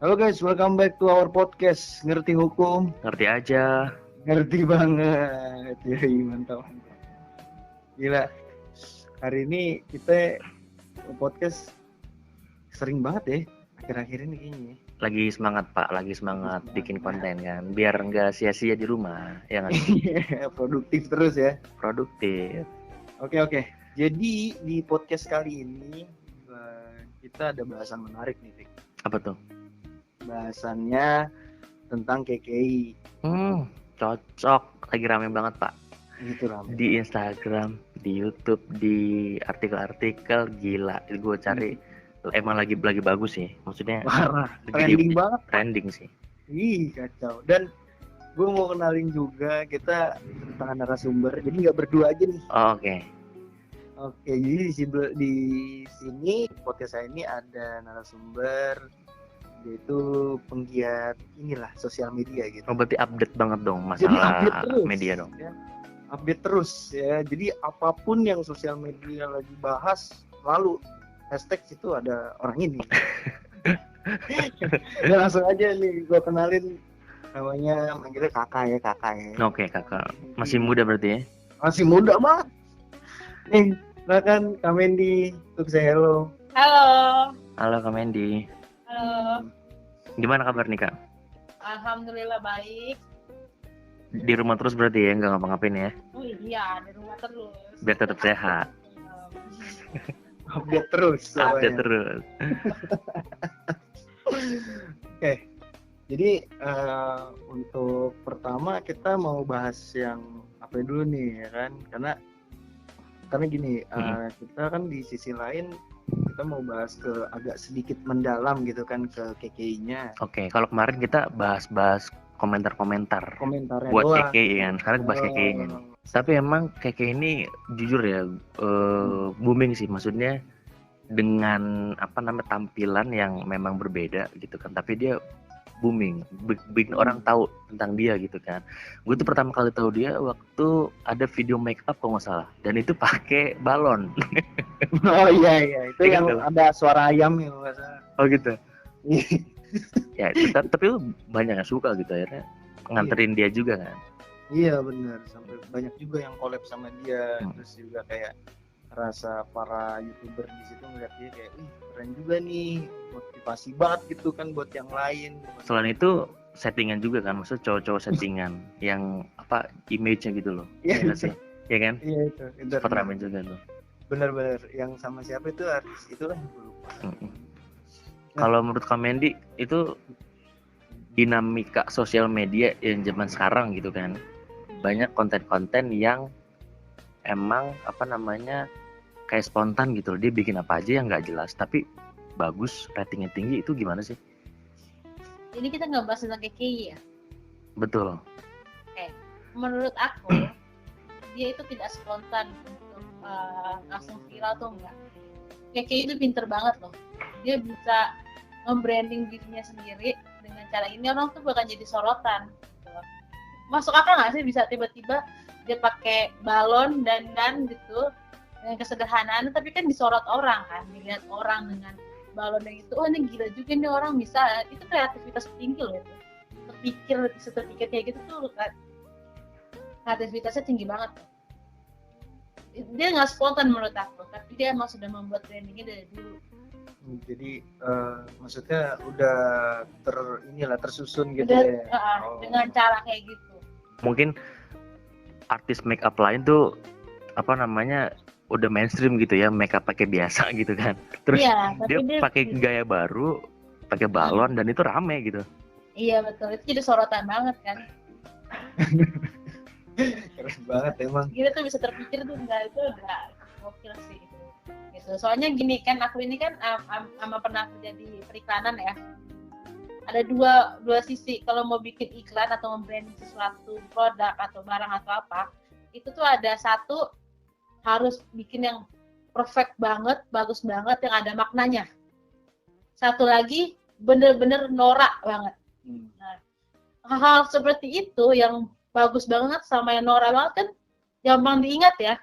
Halo guys, welcome back to our podcast. Ngerti hukum? Ngerti aja. Ngerti banget. Yoi, mantap. Gila. Hari ini kita podcast sering banget ya. Akhir-akhir ini kayaknya. Lagi semangat Pak, lagi semangat bikin konten kan. Biar nggak sia-sia di rumah, ya nggak sih? Produktif terus ya. Produktif. Oke. Jadi di podcast kali ini kita ada bahasan menarik nih, Vic. Apa tuh? Bahasannya tentang KKI. Cocok. Lagi rame banget Pak. Gitu rame. Di Instagram, di YouTube, di artikel-artikel gila. Gue cari emang lagi bagus sih. Maksudnya Parah. Trending banget. Trending sih. Ih, kacau. Dan gue mau kenalin juga kita kedatangan narasumber. Jadi nggak berdua aja nih. Oh, oke. Oke, jadi di sini podcast saya ini ada narasumber, yaitu penggiat inilah sosial media gitu. Oh, berarti update banget dong Jadi masalah update terus, media dong. Ya. Update terus ya. Jadi apapun yang sosial media lagi bahas, lalu hashtag situ ada orang ini. Dan langsung aja nih gue kenalin, namanya manggilnya kakak ya. Oke, kakak. Masih muda berarti ya? Masih muda banget. Nih, silakan Kak Mendy untuk say hello. Halo. Halo Kak Mendy. Halo. Gimana kabar nih Kak? Alhamdulillah baik. Di rumah terus berarti ya, nggak ngapa-ngapain ya? Oh iya, di rumah terus. Biar tetap sehat. Update terus. Update terus. Oke. Jadi untuk pertama kita mau bahas yang apa dulu nih ya kan? Karena gini, kita kan di sisi lain kita mau bahas ke agak sedikit mendalam gitu kan ke KKI-nya. Oke, kalau kemarin kita bahas komentarnya buat doang. KKI kan. Sekarang bahas KKI-nya nih. Tapi emang KKI ini jujur ya booming sih, maksudnya dengan tampilan yang memang berbeda gitu kan. Tapi dia booming, bikin orang tahu tentang dia gitu kan. Gue tuh pertama kali tahu dia waktu ada video make up kalau nggak salah, dan itu pakai balon. Oh iya, itu yang gitu. ada suara ayam ya nggak salah. Oh gitu. Ya, tapi lu banyak yang suka gitu akhirnya nganterin dia juga kan. Iya benar, sampai banyak juga yang collab sama dia. Terus juga kayak rasa para YouTuber di situ ngeliat dia kayak, keren juga nih, motivasi banget gitu kan buat yang lain. Selain itu settingan juga kan, maksudnya cowok-cowok settingan yang image-nya gitu loh. Iya sih, ya kan? Iya itu. Sempat rame juga tuh. Bener yang sama siapa itu artis itulah gue lupa. Kalau menurut Kak Mendy itu dinamika sosial media yang zaman sekarang gitu kan, banyak konten-konten yang emang kayak spontan gitu loh. Dia bikin apa aja yang nggak jelas tapi bagus, ratingnya tinggi. Itu gimana sih? Ini kita nggak bahas tentang KKI ya? Betul. Menurut aku dia itu tidak spontan untuk langsung viral tuh enggak. KKI itu pinter banget loh. Dia bisa membranding dirinya sendiri dengan cara ini, orang tuh bakal jadi sorotan gitu. Masuk akal nggak sih bisa tiba-tiba dia pakai balon dan gitu dengan kesederhanaan, tapi kan disorot orang kan, dilihat orang dengan balon yang itu, ini gila juga nih orang bisa. Itu kreativitas tinggi loh itu. Terpikir kayak gitu tuh kreativitasnya tinggi banget. Dia nggak spontan menurut aku, tapi dia emang sudah membuat brandingnya dari dulu. Jadi maksudnya udah tersusun gitu udah, ya. Dengan cara kayak gitu. Mungkin artis make up lain tuh udah mainstream gitu ya, make up pakai biasa gitu kan. Terus dia pakai gaya baru, pakai balon dan itu rame gitu. Iya betul, itu jadi sorotan banget kan. Keren banget emang. Kita tuh bisa terpikir tuh itu udah gokil sih gitu. Soalnya gini kan, aku ini kan pernah kerja di periklanan ya. Ada dua sisi. Kalau mau bikin iklan atau membranding sesuatu produk atau barang atau apa, itu tuh ada satu harus bikin yang perfect banget, bagus banget, yang ada maknanya. Satu lagi bener-bener norak banget. Nah, hal seperti itu yang bagus banget sama yang norak banget kan gampang diingat ya.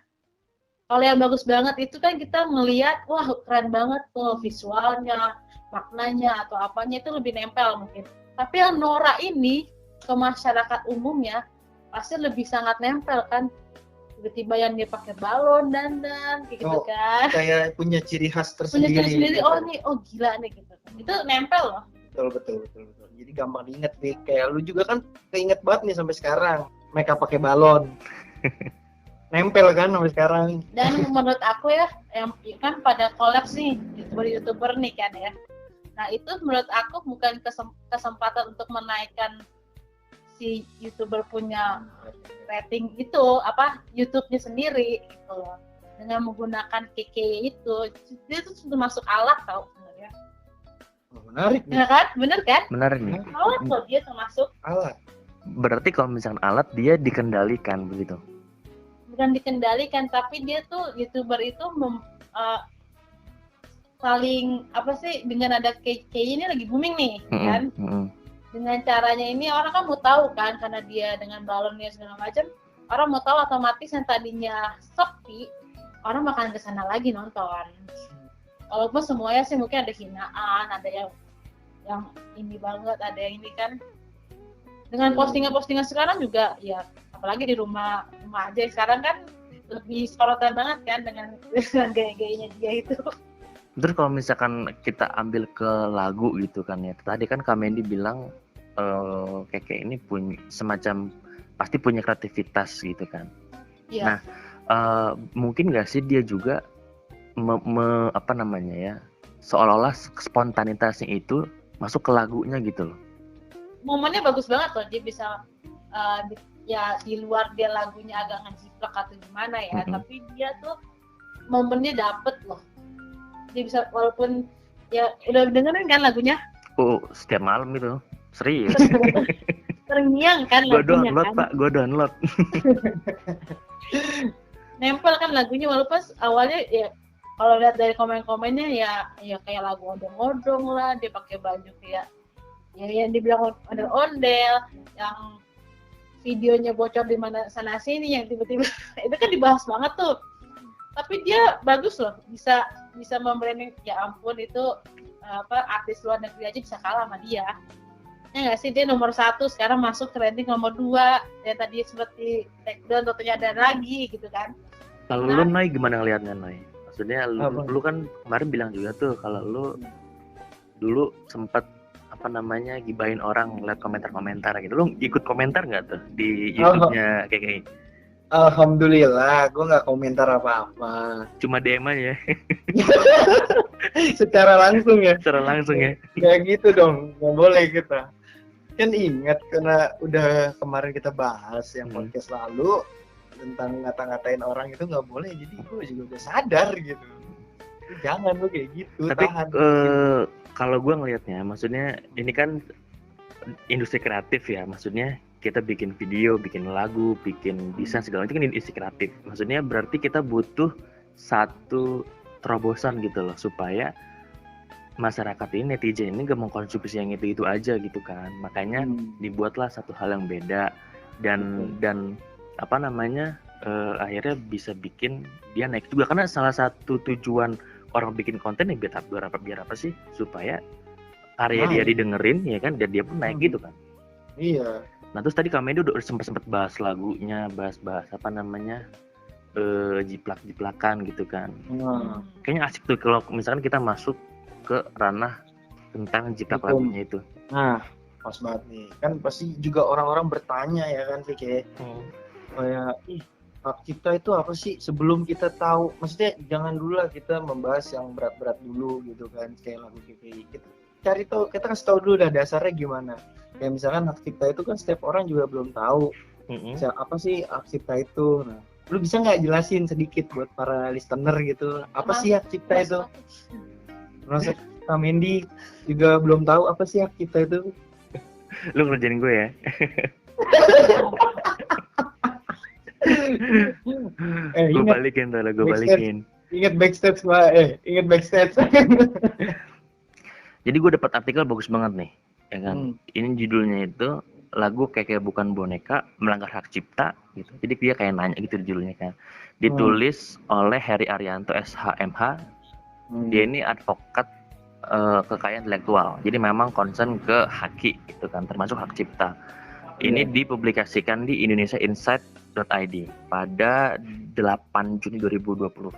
Kalau yang bagus banget itu kan kita ngelihat, wah keren banget tuh visualnya, maknanya atau apanya itu lebih nempel mungkin. Tapi yang Nora ini ke masyarakat umumnya pasti lebih sangat nempel kan. Tiba-tiba yang dia pakai balon dandan kayak gitu kan. Kayak punya ciri khas Punya tersendiri. ciri sendiri, gitu. oh nih, oh gila nih gitu. Itu nempel loh. Betul. Jadi gampang diinget nih. Kayak lu juga kan keinget banget nih sampai sekarang. Mereka pakai balon. Nempel kan sampai sekarang. Dan menurut aku ya, yang kan pada kolaps nih youtuber nih kan ya. Nah itu menurut aku bukan kesempatan untuk menaikkan si youtuber punya rating itu apa YouTube-nya sendiri gitu loh. Dengan menggunakan KK itu, dia tuh sudah masuk alat tau sebenarnya. Menarik nih. Ya kan, bener kan? Menarik nih. Alat loh dia termasuk. Alat. Berarti kalau misalkan alat dia dikendalikan begitu. Bukan dikendalikan, tapi dia tuh youtuber itu saling apa sih, dengan ada KK ini lagi booming nih kan. Dengan caranya ini orang kan mau tahu kan, karena dia dengan balonnya segala macam, orang mau tahu, otomatis yang tadinya sepi orang bakalan kesana lagi nonton. Walaupun semuanya sih mungkin ada hinaan, ada yang ini banget, ada yang ini kan. Dengan postingan sekarang juga ya, apalagi di rumah aja sekarang kan lebih sorotan banget kan dengan gaya-gayanya dia itu. Terus kalau misalkan kita ambil ke lagu gitu kan ya, tadi kan Kak Mendy bilang Keke ini punya semacam pasti punya kreativitas gitu kan. Iya. Nah mungkin nggak sih dia juga apa namanya ya, seolah-olah spontanitasnya itu masuk ke lagunya gitu loh. Momennya bagus banget loh, dia bisa ya di luar dia lagunya agak ngejiplak atau gimana ya, tapi dia tuh momennya dapet loh. Dia bisa, walaupun ya udah dengerin kan lagunya? Oh, setiap malam itu serius. Terngiang kan Gue lagunya download kan? Pak, gue download. Nempel kan lagunya, walaupun awalnya ya kalau lihat dari komen-komennya ya kayak lagu odong-odong lah, dia pakai baju kayak ya yang dibilang ondel-ondel, yang videonya bocor di mana sana sini, yang tiba-tiba itu kan dibahas banget tuh. Tapi dia bagus loh, bisa membranding, ya ampun itu artis luar negeri aja bisa kalah sama dia. Ya nggak sih, dia nomor 1 sekarang masuk ke ranking nomor 2, yang tadi seperti take down tentunya ada lagi gitu kan. Kalau lu Noy gimana ngelihatnya Noy? Maksudnya lu kan kemarin bilang juga tuh kalau lu dulu sempat apa namanya gibahin orang, ngeliat komentar-komentar gitu. Lu ikut komentar nggak tuh di YouTube-nya kayak gini? Alhamdulillah, gue nggak komentar apa-apa. Cuma DM aja. Secara langsung ya. Secara langsung ya. Kayak gitu dong, nggak boleh kita. Kan ingat karena udah kemarin kita bahas yang podcast lalu tentang ngata-ngatain orang itu nggak boleh. Jadi gue juga udah sadar gitu. Jangan lu kayak gitu. Tapi tahan. Kalau gue ngelihatnya, maksudnya ini kan industri kreatif ya, maksudnya kita bikin video, bikin lagu, bikin desain segala macam kan industri kreatif. Maksudnya berarti kita butuh satu terobosan gitu loh supaya masyarakat ini, netizen ini gak mengkonsumsi yang itu aja gitu kan. Makanya dibuatlah satu hal yang beda dan apa namanya akhirnya bisa bikin dia naik juga, karena salah satu tujuan orang bikin konten ya biar apa sih, supaya karya dia didengerin ya kan, dan dia pun naik gitu kan. Iya. Nah terus tadi Kak Mendy udah sempat bahas lagunya, bahas apa namanya jiplak-jiplakan gitu kan. Kayaknya asik tuh kalau misalkan kita masuk ke ranah tentang jiplak lagunya itu. Nah pas banget nih, kan pasti juga orang-orang bertanya ya kan kayak hak cipta itu apa sih, sebelum kita tahu, maksudnya jangan dulu lah kita membahas yang berat-berat dulu gitu kan, kayak lagu KPI kita cari tahu, kita kasih tahu dulu dah dasarnya gimana. Kayak misalkan hak cipta itu kan setiap orang juga belum tahu apa sih hak cipta itu. Nah, lu bisa nggak jelasin sedikit buat para listener gitu, apa sih hak cipta itu? Masa Kak Mendy juga belum tahu apa sih hak cipta itu? Lu ngerjain gue ya. Gue balikin tuh, gue balikin. Ingat backstage Pak, ingat backstage. Jadi gue dapat artikel bagus banget nih, ya kan. Ini judulnya itu lagu kayak bukan boneka melanggar hak cipta gitu. Jadi dia kayak nanya gitu judulnya kan. Ditulis oleh Heri Arianto SHMH. Dia ini advokat kekayaan intelektual. Jadi memang concern ke haki gitu kan, termasuk hak cipta. Ini dipublikasikan di indonesiainsight.id pada 8 Juni 2020.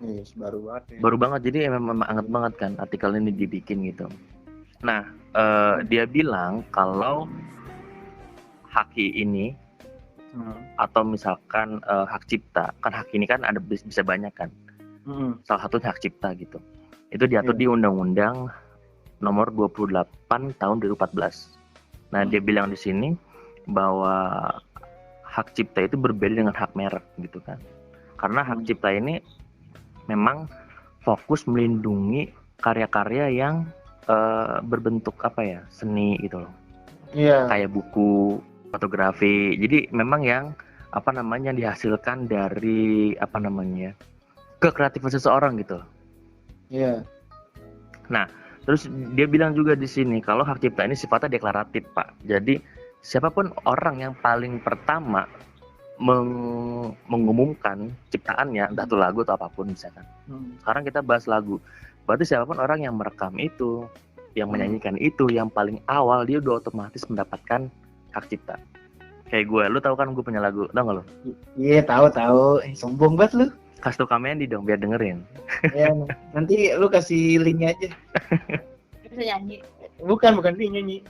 Yes, baru banget ya. Baru banget, jadi memang anget banget kan artikel ini dibikin gitu. Nah, dia bilang kalau haki ini atau misalkan hak cipta, kan hak ini kan ada bisa banyak kan. Salah satunya hak cipta gitu. Itu diatur di Undang-Undang Nomor 28 Tahun 2014. Nah, dia bilang di sini bahwa hak cipta itu berbeda dengan hak merek gitu kan. Karena hak cipta ini memang fokus melindungi karya-karya yang berbentuk apa ya, seni gitu loh. Iya. Kayak buku, fotografi. Jadi memang yang apa namanya dihasilkan dari apa namanya kekreatifan seseorang gitu. Iya. Nah, terus dia bilang juga di sini kalau hak cipta ini sifatnya deklaratif, Pak. Jadi siapapun orang yang paling pertama mengumumkan ciptaannya, entah itu lagu atau apapun misalkan. Sekarang kita bahas lagu. Berarti siapapun orang yang merekam itu, yang menyanyikan itu, yang paling awal dia udah otomatis mendapatkan hak cipta. Kayak gue, lu tahu kan gue punya lagu, tau gak lu? Iya, tahu. Sombong banget lu. Kasih tau Kamendi dong biar dengerin. Ya, nanti lu kasih linknya aja. Bisa nyanyi. Bukan dia nyanyi.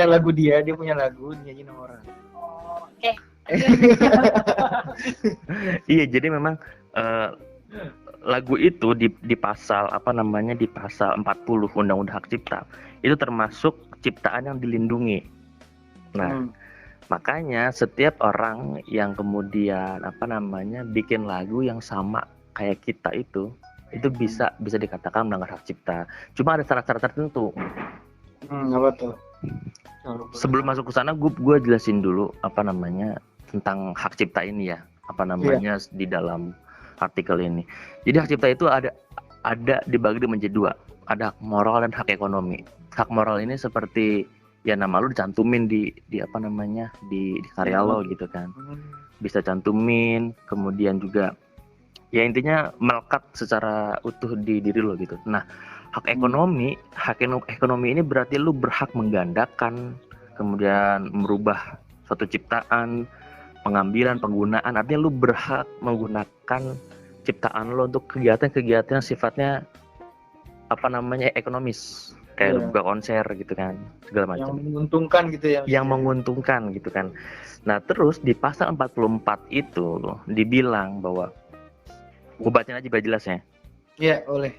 Lagu dia punya lagu nyanyi sama orang. Oh, oke. Iya, jadi memang lagu itu di pasal apa namanya di pasal 40 Undang-Undang Hak Cipta itu termasuk ciptaan yang dilindungi. Nah, makanya setiap orang yang kemudian apa namanya bikin lagu yang sama kayak kita itu bisa dikatakan melanggar hak cipta. Cuma ada syarat-syarat tertentu. Apa tuh? Sebelum masuk ke sana, gue jelasin dulu apa namanya tentang hak cipta ini ya, apa namanya di dalam artikel ini. Jadi hak cipta itu ada dibagi menjadi dua, ada hak moral dan hak ekonomi. Hak moral ini seperti ya nama lu dicantumin di apa namanya di karya lo gitu kan, bisa cantumin, kemudian juga ya intinya melekat secara utuh di diri lo gitu. Nah, hak ekonomi ini berarti lu berhak menggandakan, kemudian merubah suatu ciptaan, pengambilan, penggunaan, artinya lu berhak menggunakan ciptaan lo untuk kegiatan-kegiatan yang sifatnya apa namanya ekonomis, kayak buka konser gitu kan, segala macam. Yang menguntungkan gitu ya. Yang menguntungkan gitu kan. Nah, terus di pasal 44 itu dibilang bahwa gue bacain aja biar jelas ya. Iya, boleh.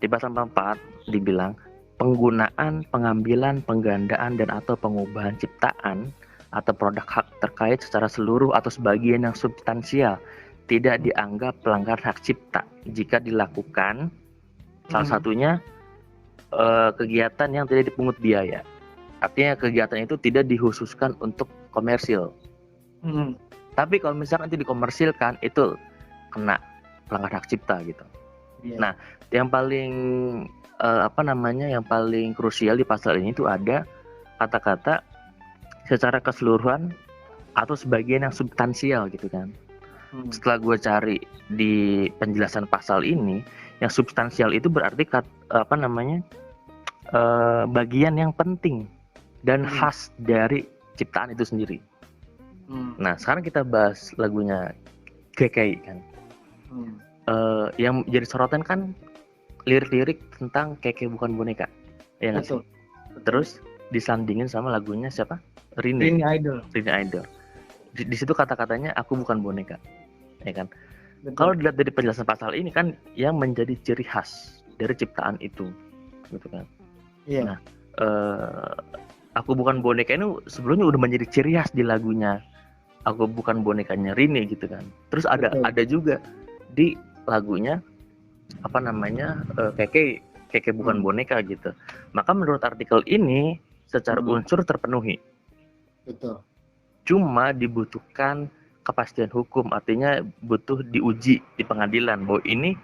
Di pasal 44 dibilang penggunaan, pengambilan, penggandaan dan atau pengubahan ciptaan atau produk hak terkait secara seluruh atau sebagian yang substansial tidak dianggap pelanggaran hak cipta jika dilakukan salah satunya kegiatan yang tidak dipungut biaya. Artinya kegiatan itu tidak dikhususkan untuk komersil. Tapi kalau misalkan itu dikomersilkan, itu kena pelanggaran hak cipta gitu. Nah, yang paling yang paling krusial di pasal ini itu ada kata-kata secara keseluruhan atau sebagian yang substansial gitu kan. Setelah gue cari di penjelasan pasal ini, yang substansial itu berarti bagian yang penting dan khas dari ciptaan itu sendiri. Nah, sekarang kita bahas lagunya KKI kan. Yang jadi sorotan kan lirik-lirik tentang Keke bukan boneka, ya nggak sih? Terus disandingin sama lagunya siapa? Rini Idol. Di situ kata-katanya aku bukan boneka, ya kan? Kalau dilihat dari penjelasan pasal ini kan yang menjadi ciri khas dari ciptaan itu, gitu kan? Nah, aku bukan boneka ini sebelumnya udah menjadi ciri khas di lagunya aku bukan bonekanya Rini gitu kan. Terus ada juga di lagunya apa namanya Keke bukan boneka gitu. Maka menurut artikel ini secara unsur terpenuhi. Betul. Cuma dibutuhkan kepastian hukum, artinya butuh diuji di pengadilan bahwa ini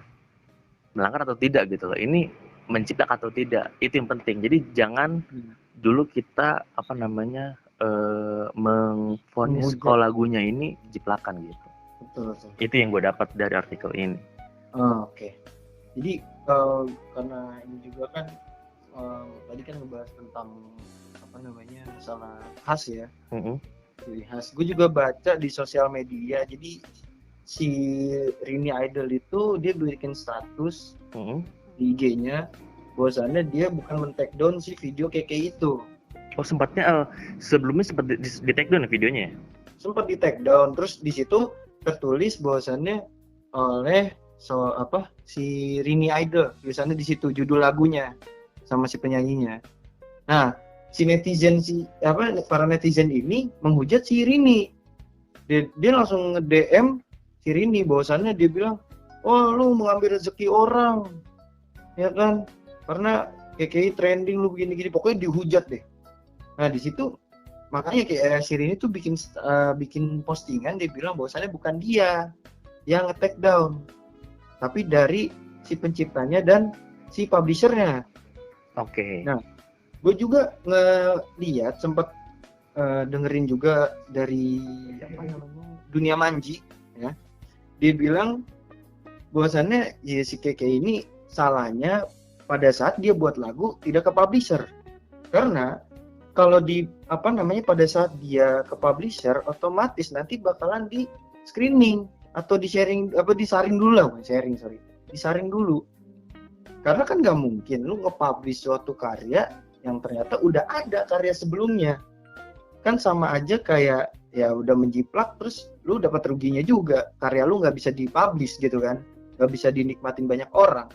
melanggar atau tidak gitu loh. Ini menciptakan atau tidak, itu yang penting. Jadi jangan dulu kita apa namanya mengvonis kalau lagunya ini jiplakan gitu. Betul. Itu yang gue dapat dari artikel ini. Oh, oke. Jadi karena ini juga kan tadi kan ngebahas tentang apa namanya masalah khas ya, ciri khas. Gue juga baca di sosial media. Jadi si Rini Idol itu dia bikin status di IG-nya, bahwasannya dia bukan men-take down si video KK itu. Oh sempatnya sebelumnya sempat di take down videonya ya? Sempat di take down, terus di situ tertulis bahwasannya oleh si Rini Idol, tulisannya di situ judul lagunya sama si penyanyinya. Nah, para netizen ini menghujat si Rini. Dia langsung nge-DM si Rini bahwasannya dia bilang, "Oh, lu mengambil rezeki orang." Ya kan? Karena KKI trending lu begini-gini, pokoknya dihujat deh. Nah, di situ makanya kayak si Rini tuh bikin postingan, dia bilang bahwasannya bukan dia yang nge-take down, tapi dari si penciptanya dan si publishernya. Oke. Nah, gue juga ngeliat sempat dengerin juga dari Dunia Manji ya. Dia bilang bahwasannya ya, si Keke ini salahnya pada saat dia buat lagu tidak ke publisher. Karena kalau pada saat dia ke publisher otomatis nanti bakalan di screening atau disaring dulu. Karena kan nggak mungkin lu nge-publish suatu karya yang ternyata udah ada karya sebelumnya. Kan sama aja kayak ya udah menjiplak terus lu dapat ruginya juga. Karya lu nggak bisa dipublish gitu kan. Nggak bisa dinikmatin banyak orang.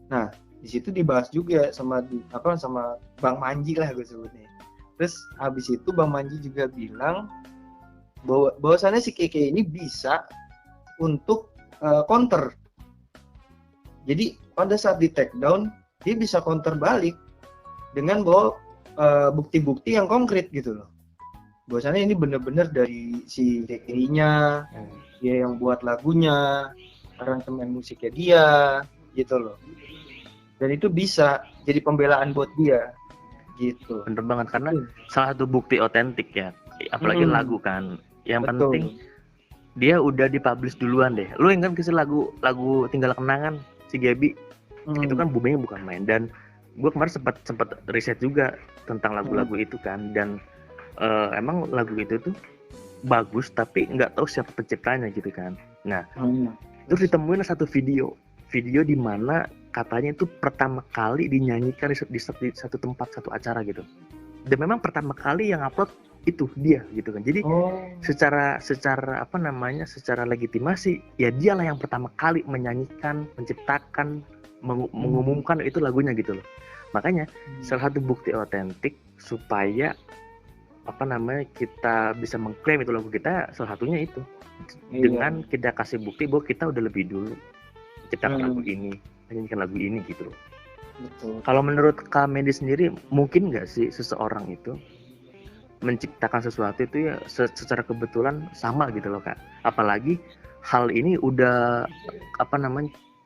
Nah, di situ dibahas juga sama Bang Manji lah gue sebutnya. Terus habis itu Bang Manji juga bilang bahwasannya si Keke ini bisa untuk counter. Jadi pada saat di take down dia bisa counter balik dengan bawa bukti-bukti yang konkret gitu loh. Bahwasannya ini benar-benar dari si Keke-nya, dia yang buat lagunya, aransemen musiknya dia gitu loh. Dan itu bisa jadi pembelaan buat dia gitu. Bener banget, karena salah satu bukti otentik ya, apalagi lagu kan. Yang Betul. penting dia udah dipublish duluan deh. Lu yang kan kasih lagu Tinggal Kenangan si Gaby, itu kan boomingnya bukan main. Dan gue kemarin sempat riset juga tentang lagu-lagu itu kan, dan emang lagu itu tuh bagus tapi nggak tahu siapa penciptanya gitu kan. Nah, terus ditemuin satu video di mana katanya itu pertama kali dinyanyikan di satu tempat, satu acara gitu. Dan memang pertama kali yang upload itu dia gitu kan. Jadi secara secara legitimasi ya dialah yang pertama kali menyanyikan, menciptakan, mengumumkan itu lagunya gitu loh. Makanya salah satu bukti otentik supaya kita bisa mengklaim itu lagu kita, salah satunya itu dengan kita kasih bukti bahwa kita udah lebih dulu menciptakan lagu ini, menyanyikan lagu ini gitu loh. Betul. Kalau menurut Kak Medi sendiri, mungkin nggak sih seseorang itu menciptakan sesuatu itu ya secara kebetulan sama gitu loh Kak? Apalagi hal ini udah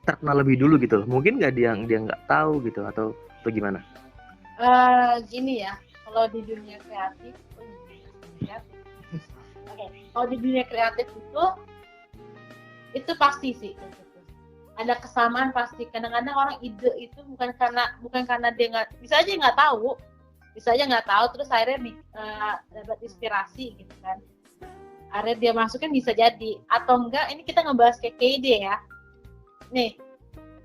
terkenal lebih dulu gitu loh. Mungkin nggak dia nggak tahu gitu atau gimana? Gini ya, kalau di dunia kreatif, kalau di dunia kreatif itu pasti sih. Ada kesamaan pasti. Kadang-kadang orang ide itu bukan karena dia bisa aja nggak tahu terus akhirnya dapat inspirasi gitu kan. Akhirnya dia masukin bisa jadi, atau enggak, ini kita ngebahas kayak KD ya. Nih,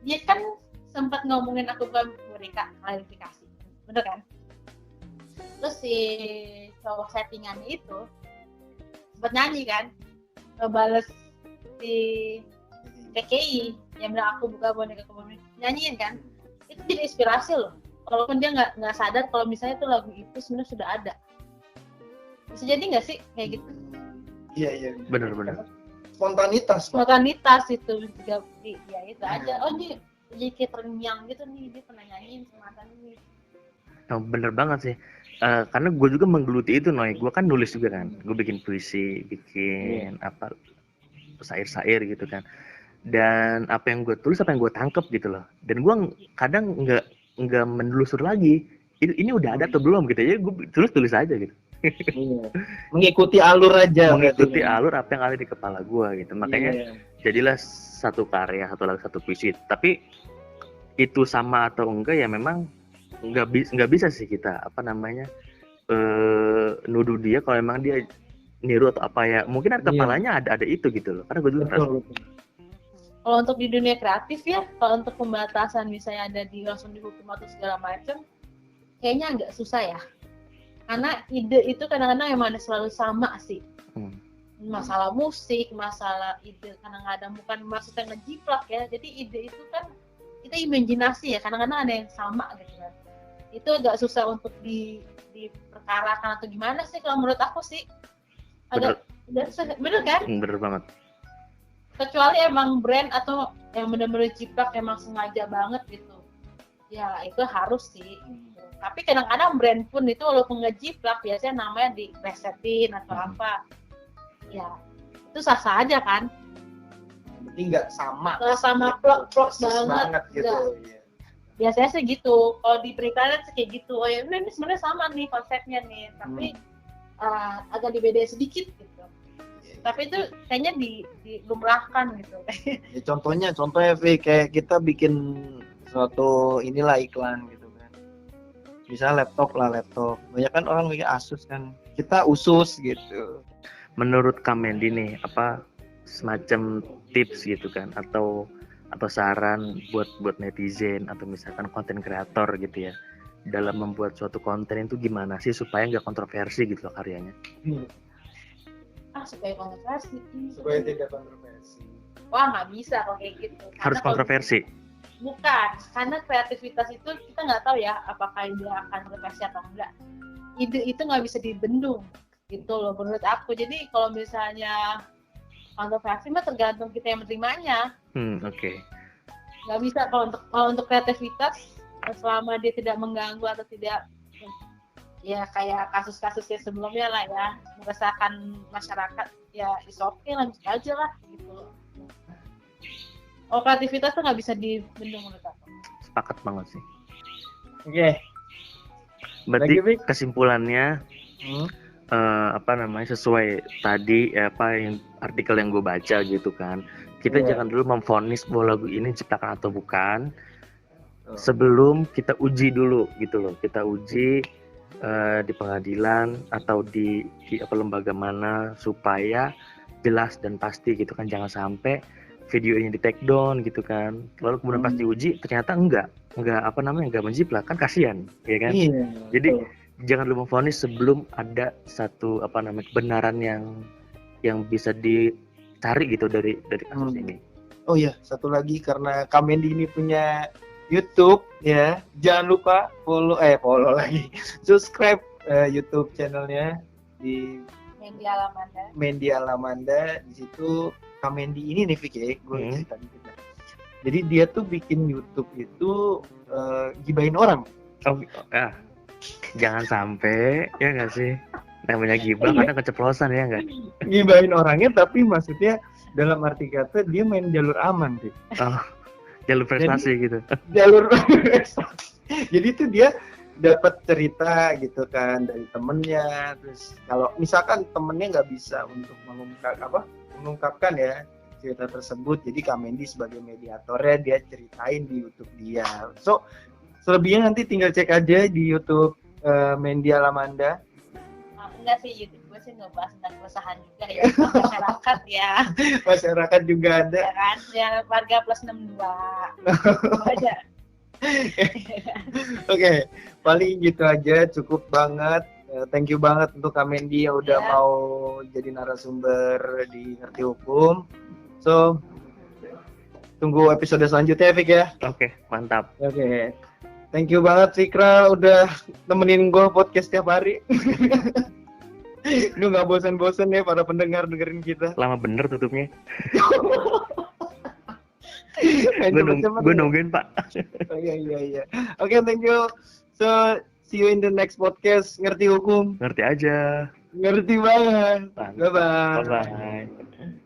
dia kan sempat ngomongin aku bukan mereka klarifikasi, bener kan? Terus si cowok settingannya itu sempat nyanyi kan, ngebales si KKI yang bilang aku buka boneka boneka, nyanyiin kan, itu jadi inspirasi loh. Walaupun dia nggak sadar kalau misalnya tuh lagu itu sebenarnya sudah ada. Bisa jadi nggak sih kayak gitu? Iya. Benar. Spontanitas itu juga ya itu aja. Oh dia jadi kayak terngiang gitu nih, dia pernah nyanyiin semacam ini. Oh, bener banget sih. Karena gue juga menggeluti itu, Noy. Gue kan nulis juga kan. Gue bikin puisi, bikin syair-syair gitu kan. Dan apa yang gue tulis, apa yang gue tangkep gitu loh. Dan gue kadang nggak menelusur lagi. Ini udah ada atau belum gitu. Jadi gue tulis aja gitu. Mengikuti alur aja. Mengikuti alur apa yang ada di kepala gue gitu. Makanya jadilah satu karya, satu puisi. Tapi itu sama atau enggak ya memang nggak bisa sih kita nuduh dia kalau emang dia niru atau apa ya, mungkin ada kepalanya ada itu gitu loh, karena gue juga betul. Kalau untuk di dunia kreatif ya, kalau untuk pembatasan misalnya ada langsung dihukum atau segala macam, kayaknya agak susah ya, karena ide itu kadang-kadang emang ada selalu sama sih. Masalah musik, masalah ide kadang-kadang bukan maksudnya ngejiplak ya, jadi ide itu kan kita imajinasi ya, kadang-kadang ada yang sama gitu kan. Itu agak susah untuk diperkarakan atau gimana sih kalau menurut aku sih. Agak bener kan? Bener banget. Kecuali emang brand atau yang benar-benar jiplak emang sengaja banget gitu. Ya itu harus sih. Tapi kadang-kadang brand pun itu walaupun ngejiplak biasanya namanya diresetin atau apa. Ya itu sah-sah aja kan. Berarti nggak sama. Nggak sama plok banget gitu. Ya. Biasanya sih gitu. Kalau di periklanan sih kayak gitu. Oh ya ini sebenarnya sama nih konsepnya nih. Tapi agak dibedain sedikit gitu. Tapi itu kayaknya dilumrahkan gitu. Ya, contohnya kayak kita bikin suatu inilah iklan gitu kan. Misalnya laptop. Banyak kan orang mikir Asus kan. Kita Usus gitu. Menurut Kamendi nih, apa semacam tips gitu kan atau saran buat netizen atau misalkan konten kreator gitu ya, dalam membuat suatu konten itu gimana sih supaya nggak kontroversi gitu loh karyanya? Supaya kontroversi. Supaya tidak kontroversi. Wah nggak bisa kalau kayak gitu. Harus kontroversi? Bukan, karena kreativitas itu kita nggak tahu ya apakah dia akan kontroversi atau enggak. Ide itu nggak bisa dibendung gitu loh menurut aku. Jadi kalau misalnya kontroversi mah tergantung kita yang menerimanya. Oke. Nggak bisa kalau untuk kreativitas selama dia tidak mengganggu atau tidak ya kayak kasus-kasusnya sebelumnya lah ya meresahkan masyarakat ya is okay, lanjut aja lah gitu. Kreativitas tuh nggak bisa dibendung menurut aku. Sepakat banget sih. Oke. Berarti kesimpulannya sesuai tadi yang artikel yang gue baca gitu kan, kita jangan dulu memvonis bahwa lagu ini ciptakan atau bukan sebelum kita uji dulu gitu loh. Kita uji di pengadilan atau di lembaga mana supaya jelas dan pasti gitu kan, jangan sampai videonya di take down gitu kan, lalu kemudian pas diuji ternyata enggak menjiplak, kan kasihan ya kan. Jadi jangan dulu memvonis sebelum ada satu kebenaran yang bisa dicari gitu dari kasus ini. Oh iya, satu lagi karena Kamendi ini punya YouTube ya, jangan lupa follow lagi, subscribe YouTube channelnya di Mendy Alamanda. Di situ Kamendi ini nih Vicky, gue cerita dikit. Jadi dia tuh bikin YouTube itu gibahin orang. Jangan sampai ya nggak sih, namanya gibah karena keceplosan ya nggak? Gibahin orangnya tapi maksudnya dalam arti kata dia main jalur aman sih. Jalur prestasi gitu. Jalur jadi tuh dia dapat cerita gitu kan dari temennya, terus kalau misalkan temennya nggak bisa untuk mengungkapkan ya cerita tersebut, jadi Kamendi sebagai mediatornya dia ceritain di YouTube dia. So selebihnya nanti tinggal cek aja di YouTube Mendy Alamanda. Enggak sih, YouTube gue sih ngebahas tentang keresahan juga ya masyarakat ya. Masyarakat juga ada. Ya kan, ya warga plus 62. Aja. Oke, paling gitu aja, cukup banget. Thank you banget untuk Kamendi yang udah mau jadi narasumber di Ngerti Hukum. So, tunggu episode selanjutnya, Fik ya. Oke, mantap. Oke. Thank you banget Fikra udah temenin gue podcast tiap hari. Lu gak bosan-bosan ya para pendengar dengerin kita. Lama bener tutupnya. Gue nungguin Pak. Iya. Oke, thank you. So, see you in the next podcast. Ngerti Hukum. Ngerti aja. Ngerti banget. Bye-bye. Bye-bye.